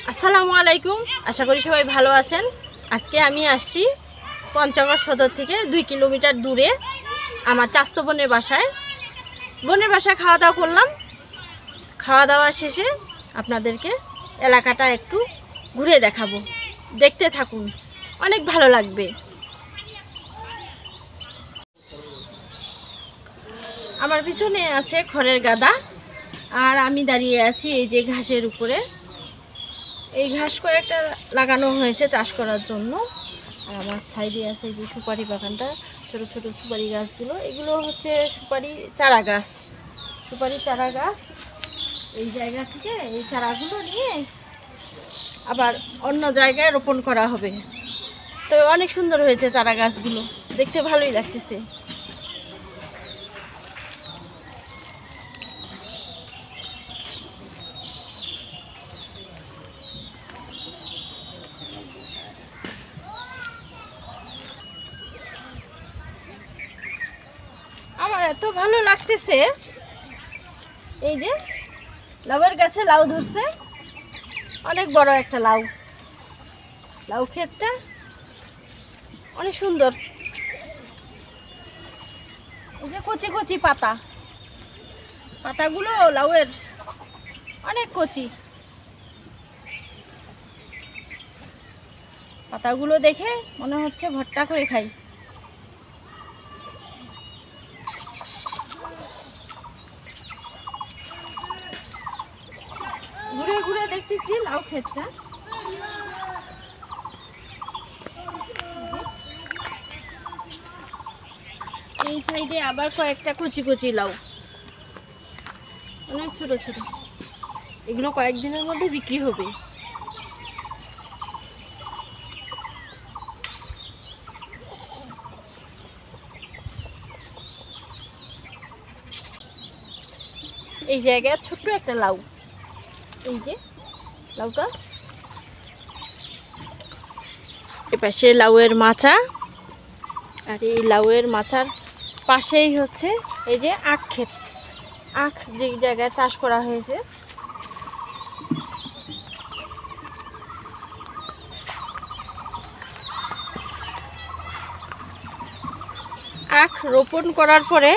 আসসালামু আলাইকুম, আশা করি সবাই ভালো আছেন। আজকে আমি আসছি পঞ্চগড় সদর থেকে 2 কিলোমিটার দূরে আমার চাস্তো বোনের বাসায়। খাওয়া দাওয়া করলাম। খাওয়া দাওয়া শেষে আপনাদেরকে এলাকাটা একটু ঘুরে দেখাবো, দেখতে থাকুন, অনেক ভালো লাগবে। আমার পিছনে আছে খড়ের গাদা, আর আমি দাঁড়িয়ে আছি এই যে ঘাসের উপরে। এই ঘাস কয়েকটা লাগানো হয়েছে চাষ করার জন্য। আর আমার সাইডে আছে যে সুপারি বাগানটা, ছোট ছোট সুপারি গাছগুলো, এগুলো হচ্ছে সুপারি চারা গাছ। এই জায়গা থেকে এই চারাগুলো নিয়ে আবার অন্য জায়গায় রোপণ করা হবে। তো অনেক সুন্দর হয়েছে চারা গাছগুলো, দেখতে ভালোই লাগতেছে। আমার এত ভালো লাগতেছে। এই যে লাউয়ের গাছে লাউ ধরছে, অনেক বড় একটা লাউ ক্ষেতটা অনেক সুন্দর। এই যে কচি কচি পাতাগুলো লাউয়ের অনেক কচি। পাতাগুলো দেখে মনে হচ্ছে ভর্তা করে খাই। ঘুরে ঘুরে দেখতেছি লাউ ক্ষেতটা। এই সাইডে আবার কয়েকটা কচি কচি লাউ, অনেক ছোট ছোট। এগুলো কয়েকদিনের মধ্যে বিক্রি হবে। এই জায়গায় ছোট্ট একটা লাউ, এই যে লাউটা। এপাশে লাউয়ের মাচা, আর এই লাউয়ের মাচার পাশেই হচ্ছে এই যে আখ ক্ষেত। আখ যে জায়গায় চাষ করা হয়েছে, আখ রোপণ করার পরে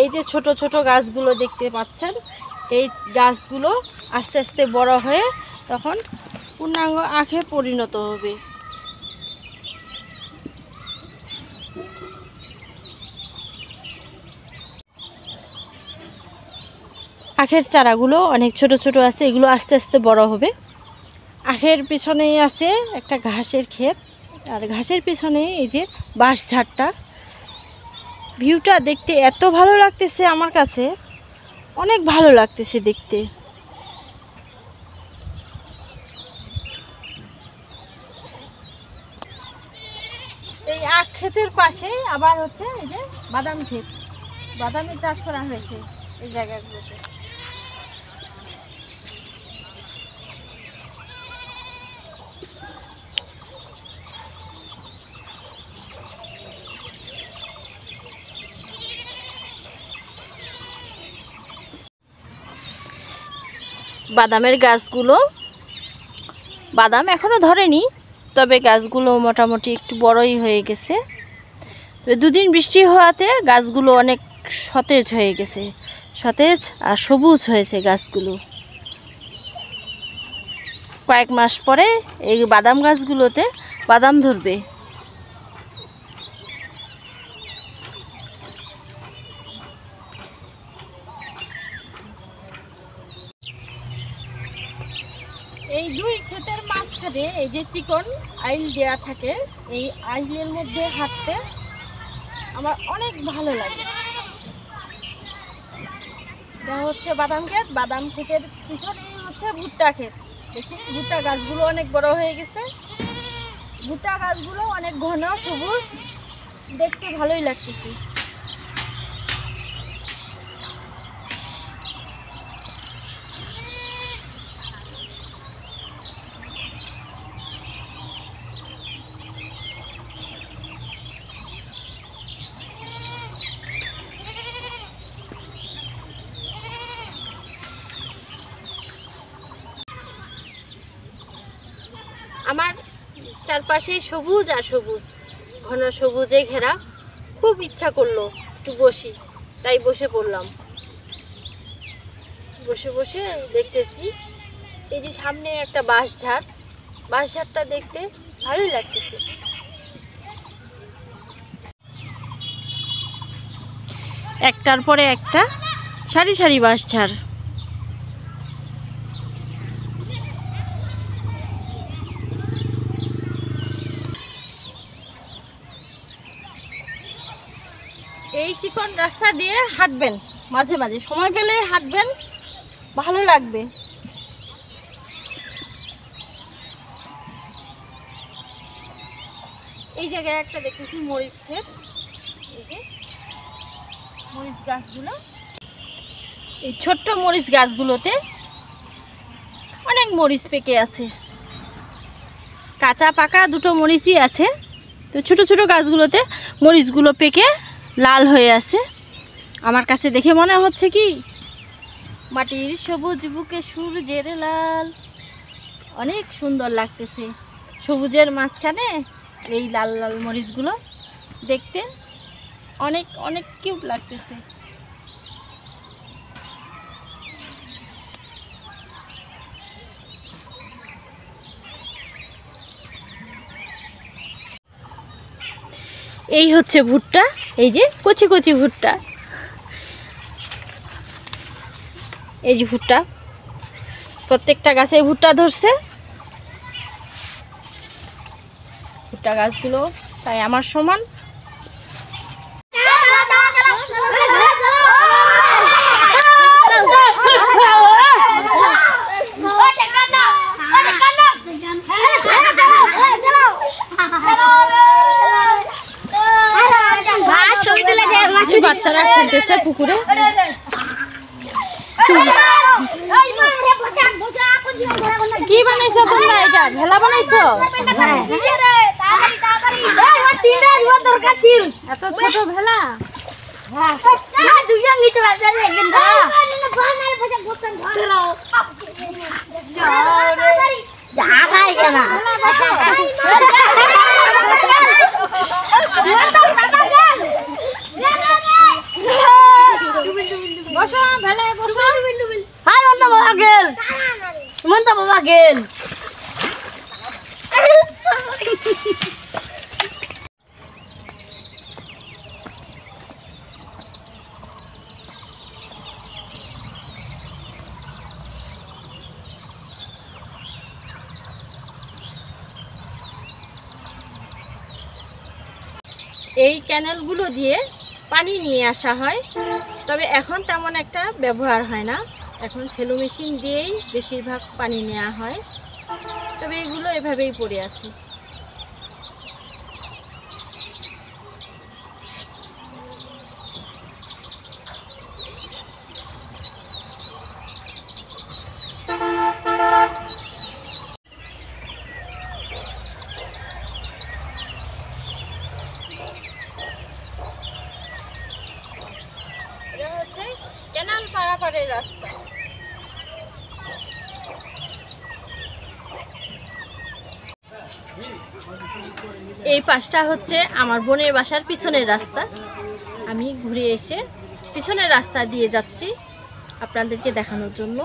এই যে ছোট ছোট গাছগুলো দেখতে পাচ্ছেন, এই গাছগুলো আস্তে আস্তে বড় হয়ে তখন পূর্ণাঙ্গ আখে পরিণত হবে। আখের চারাগুলো অনেক ছোট ছোট আছে, এগুলো আস্তে আস্তে বড় হবে। আখের পিছনেই আছে একটা ঘাসের ক্ষেত, আর ঘাসের পিছনে এই যে বাঁশঝাড়টা। ভিউটা দেখতে এত ভালো লাগতেছে, আমার কাছে অনেক ভালো লাগতেছে দেখতে। এই আখ ক্ষেতের পাশে আবার হচ্ছে এই যে বাদাম ক্ষেত, বাদামের চাষ করা হয়েছে এই জায়গাগুলোতে। বাদামের গাছগুলো, বাদাম এখনো ধরেনি, তবে গাছগুলো মোটামুটি একটু বড়ই হয়ে গেছে। দুদিন বৃষ্টি হওয়াতে গাছগুলো অনেক সতেজ হয়ে গেছে, সতেজ আর সবুজ হয়েছে গাছগুলো। কয়েক মাস পরে এই বাদাম গাছগুলোতে বাদাম ধরবে। এই দুই ক্ষেতের মাঝখানে এই যে চিকন আইল দেয়া থাকে, এই আইলের মধ্যে হাঁটতে আমার অনেক ভালো লাগে। এটা হচ্ছে বাদাম ক্ষেত, বাদাম ক্ষেতের পিছনে হচ্ছে ভুট্টা ক্ষেত। দেখুন ভুট্টা গাছগুলো অনেক বড় হয়ে গেছে, ভুট্টা গাছগুলো অনেক ঘন সবুজ, দেখতে ভালোই লাগতেছে। আমার চারপাশে সবুজ আর সবুজ, ঘন সবুজে ঘেরা। খুব ইচ্ছা করলো একটু বসি, তাই বসে পড়লাম। বসে বসে দেখতেছি এই যে সামনে একটা বাঁশঝাড়, বাঁশঝাড়টা দেখতে ভালোই লাগতেছে। একটার পরে একটা সারি সারি বাঁশঝাড়। এই চিকন রাস্তা দিয়ে হাঁটবেন, মাঝে মাঝে সময় পেলে হাঁটবেন, ভালো লাগবে। এই জায়গায় একটা দেখতেছি মরিচ ক্ষেত, এই যে মরিচ গাছগুলো, এই ছোট্ট মরিচ গাছগুলোতে অনেক মরিচ পেকে আছে। কাঁচা পাকা দুটো মরিচই আছে, তো ছোট ছোট গাছগুলোতে মরিচগুলো পেকে লাল হয়ে আছে। আমার কাছে দেখে মনে হচ্ছে কি মাটির সবুজ বুকে সূর্যের লাল, অনেক সুন্দর লাগতেছে। সবুজের মাঝখানে এই লাল লাল মরিচগুলো দেখতে অনেক অনেক কিউট লাগতেছে। এই হচ্ছে ভুট্টা, এই যে কচি কচি ভুট্টা, এই যে ভুট্টা, প্রত্যেকটা গাছে ভুট্টা ধরছে। ভুট্টা গাছগুলো তাই আমার সমান। বাচ্চারা খেলতেছে পুকুরে। কি বানাইছো তোমরা? এটা ভেলা বানাইছো? এত ছোট ভেলা? বসো ভেলায় বসো। বাবা গেল, বাবা গেল। এই ক্যানেলগুলো দিয়ে পানি নিয়ে আসা হয়, তবে এখন তেমন একটা ব্যবহার হয় না। এখন সেলো মেশিন দিয়েই বেশিরভাগ পানি নেওয়া হয়, তবে এগুলো এভাবেই পড়ে আছে। এটা হচ্ছে ক্যানাল পারাপারের রাস্তা। এই পাশটা হচ্ছে আমার বোনের বাসার পিছনের রাস্তা। আমি ঘুরে এসে পিছনের রাস্তা দিয়ে যাচ্ছি আপনাদেরকে দেখানোর জন্য।